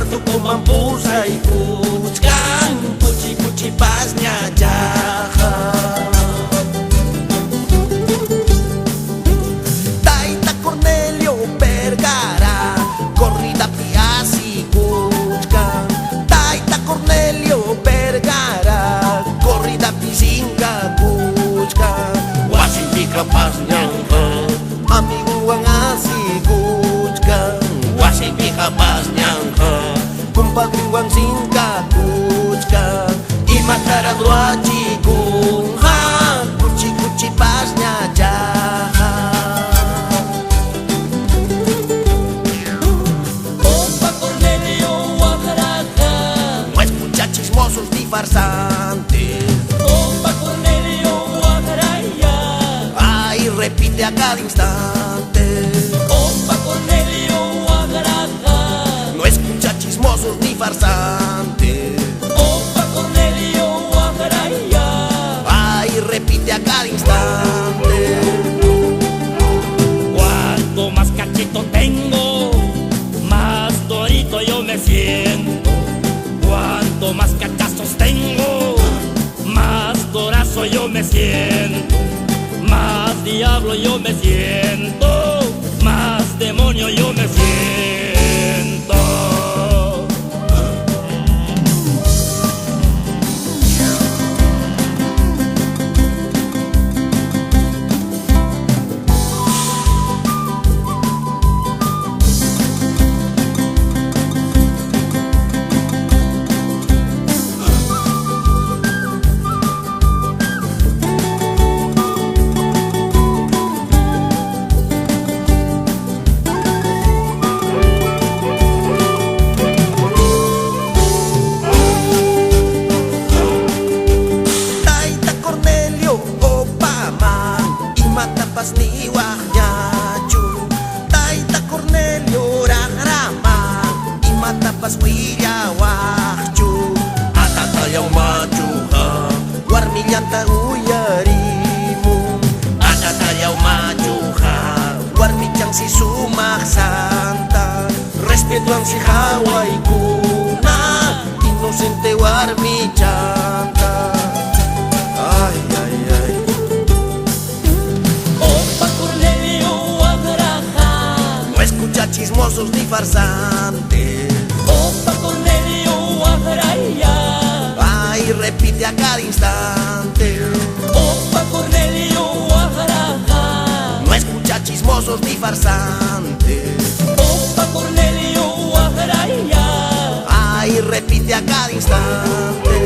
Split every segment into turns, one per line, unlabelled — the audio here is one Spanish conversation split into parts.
tu kumampusa ikuchkan puchi puchi pasnya jaha Taita Cornelio Vergara corrida piasi kuchkan Taita Cornelio Vergara corrida pisinga kuchkan Wasipika pasnya amigo ang asikuchkan Wasipika pasnya kumpadre ang singka kuchkan Imatara druachi kung ha kuchi kuchi pasnya jaha
Opa Cornelio Guajaraja
No escucha chismosos ni farsantes
Opa Cornelio Guajaraya
Ay, repite a cada instante
Opa Cornelio Guajaraja
No escucha chismosos ni farsantes
Opa Cornelio Guajaraya
Ay, repite a cada instante
Cuanto más cachito tengo, más torito yo me siento. Cuanto más cachazos tengo, más corazo yo me siento. Más diablo yo me siento, más demonio yo me siento.
Taita Cornelio Obama Imatapas ni Wahyachu Taita Cornelio Rahrama Imatapas Willa Wahchu Atatayaw machuha Warmillanta uyarimu Atatayaw machuha Warmichang si Sumak Santa Respeto ang si Hawaii kuna Inocente warmichanta Ay, ay, ay
Opa Cornelio Guajaraja
No escucha chismosos ni farsantes
Opa Cornelio Guajaraya
Ay, repite a cada instante
Opa Cornelio Guajaraja
No escucha chismosos ni farsantes
Opa Cornelio Guajaraya
Ay, repite a cada instante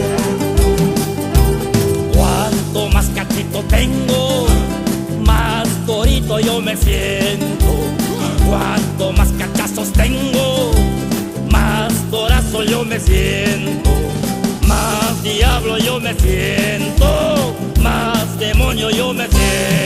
Cuanto más cachito tengo, más torito yo me siento. Cuanto más cachazos tengo, más corazo yo me siento. Más diablo yo me siento, más demonio yo me siento.